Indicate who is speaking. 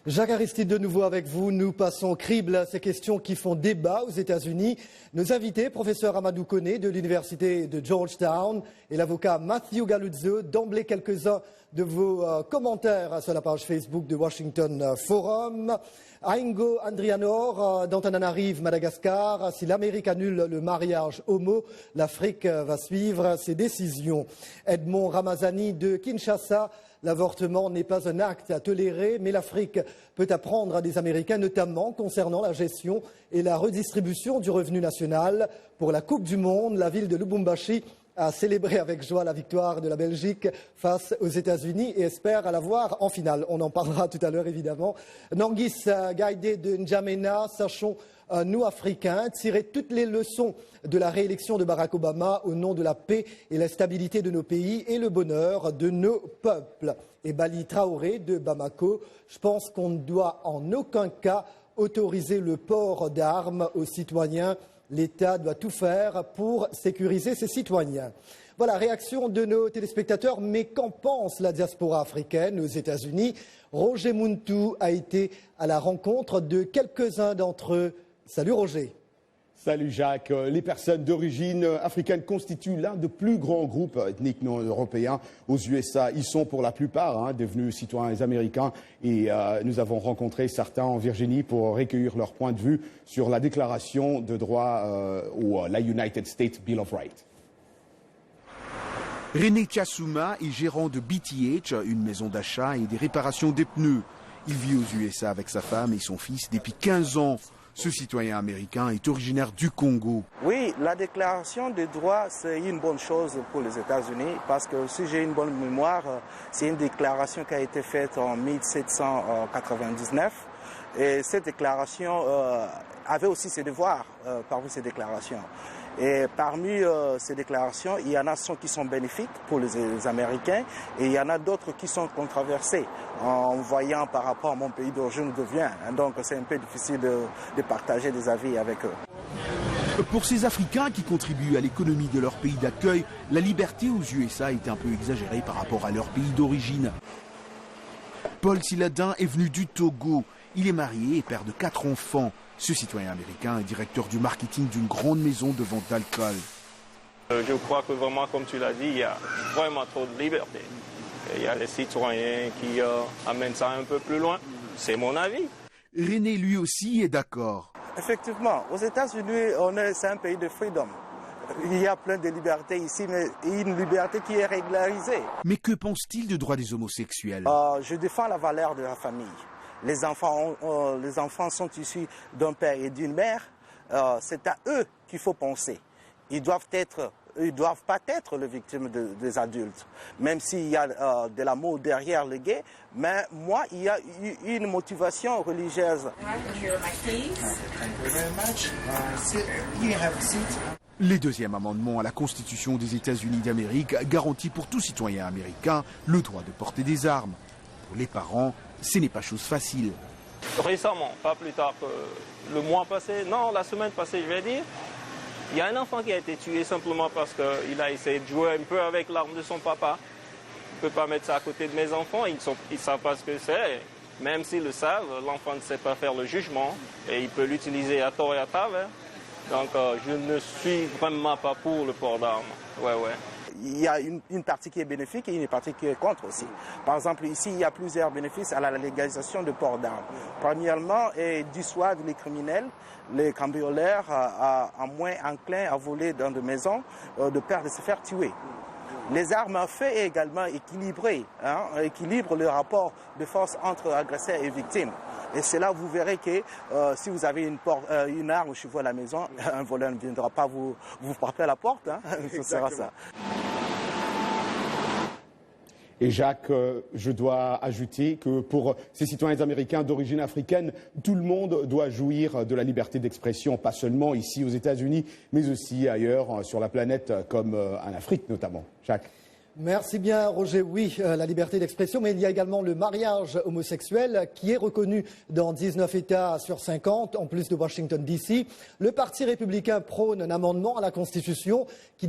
Speaker 1: Jacques Aristide de nouveau avec vous. Nous passons au crible à ces questions qui font débat aux États-Unis. Nos invités, professeur Amadou Koné de l'Université de Georgetown et l'avocat Matthew Galuzzo. D'emblée, quelques-uns de vos commentaires sur la page Facebook de Washington Forum. Aingo Andrianor d'Antananarive, Madagascar. Si l'Amérique annule le mariage homo, l'Afrique va suivre ses décisions. Edmond Ramazani de Kinshasa. L'avortement n'est pas un acte à tolérer, mais l'Afrique peut apprendre à des Américains, notamment concernant la gestion et la redistribution du revenu national. Pour la Coupe du Monde, la ville de Lubumbashi a célébré avec joie la victoire de la Belgique face aux États-Unis et espère la voir en finale. On en parlera tout à l'heure, évidemment. Nangis Gaïdé de N'Djamena, sachons, nous, Africains, tirer toutes les leçons de la réélection de Barack Obama au nom de la paix et la stabilité de nos pays et le bonheur de nos peuples. Et Bali Traoré de Bamako, je pense qu'on ne doit en aucun cas autoriser le port d'armes aux citoyens. L'État doit tout faire pour sécuriser ses citoyens. Voilà, réaction de nos téléspectateurs. Mais qu'en pense la diaspora africaine aux États-Unis? Roger Muntu a été à la rencontre de quelques-uns d'entre eux. Salut Roger.
Speaker 2: Salut Jacques. Les personnes d'origine africaine constituent l'un des plus grands groupes ethniques non européens aux USA. Ils sont pour la plupart devenus citoyens américains et nous avons rencontré certains en Virginie pour recueillir leur point de vue sur la déclaration de droit ou la United States Bill of Rights.
Speaker 3: René Tchasouma est gérant de BTH, une maison d'achat et des réparations des pneus. Il vit aux USA avec sa femme et son fils depuis 15 ans. Ce citoyen américain est originaire du Congo.
Speaker 4: Oui, la déclaration des droits, c'est une bonne chose pour les États-Unis parce que si j'ai une bonne mémoire, c'est une déclaration qui a été faite en 1799 et cette déclaration avait aussi ses devoirs parmi ces déclarations. Et parmi ces déclarations, il y en a qui sont bénéfiques pour les Américains et il y en a d'autres qui sont controversées en voyant par rapport à mon pays d'origine d'où je viens. Donc c'est un peu difficile de partager des avis avec eux.
Speaker 3: Pour ces Africains qui contribuent à l'économie de leur pays d'accueil, la liberté aux USA est un peu exagérée par rapport à leur pays d'origine. Paul Siladin est venu du Togo. Il est marié et père de 4 enfants. Ce citoyen américain est directeur du marketing d'une grande maison de vente d'alcool.
Speaker 5: Je crois que vraiment, comme tu l'as dit, il y a vraiment trop de liberté. Il y a les citoyens qui amènent ça un peu plus loin. C'est mon avis.
Speaker 3: René, lui aussi, est d'accord.
Speaker 4: Effectivement, aux États-Unis, c'est un pays de freedom. Il y a plein de libertés ici, mais une liberté qui est régularisée.
Speaker 3: Mais que pense-t-il des droits des homosexuels?
Speaker 4: Je défends la valeur de la famille. Les enfants sont issus d'un père et d'une mère. C'est à eux qu'il faut penser. Ils doivent pas être les victimes des adultes. Même s'il y a de l'amour derrière le gay, mais moi, il y a une motivation religieuse.
Speaker 3: Le deuxième amendement à la Constitution des États-Unis d'Amérique garantit pour tout citoyen américain le droit de porter des armes. Pour les parents, ce n'est pas chose facile.
Speaker 5: Récemment, pas plus tard que le mois passé, non, la semaine passée, je vais dire, il y a un enfant qui a été tué simplement parce qu'il a essayé de jouer un peu avec l'arme de son papa. Je ne peux pas mettre ça à côté de mes enfants, ils ne savent pas ce que c'est. Même s'ils le savent, l'enfant ne sait pas faire le jugement et il peut l'utiliser à tort et à travers. Donc je ne suis vraiment pas pour le port d'armes. Ouais.
Speaker 4: Il y a une partie qui est bénéfique et une partie qui est contre aussi. Par exemple, ici, il y a plusieurs bénéfices à la légalisation de port d'armes. Premièrement, dissuade les criminels, les cambrioleurs, à moins enclins à voler dans des maisons, de peur de se faire tuer. Les armes à feu est également équilibrées, équilibre le rapport de force entre agresseurs et victimes. Et c'est là où vous verrez que si vous avez une arme chez vous à la maison, un voleur ne viendra pas vous frapper à la porte. Ce sera ça.
Speaker 2: Et Jacques, je dois ajouter que pour ces citoyens américains d'origine africaine, tout le monde doit jouir de la liberté d'expression, pas seulement ici aux États-Unis, mais aussi ailleurs sur la planète, comme en Afrique notamment. Jacques.
Speaker 1: Merci bien Roger. Oui, la liberté d'expression, mais il y a également le mariage homosexuel qui est reconnu dans 19 États sur 50, en plus de Washington DC. Le Parti républicain prône un amendement à la Constitution qui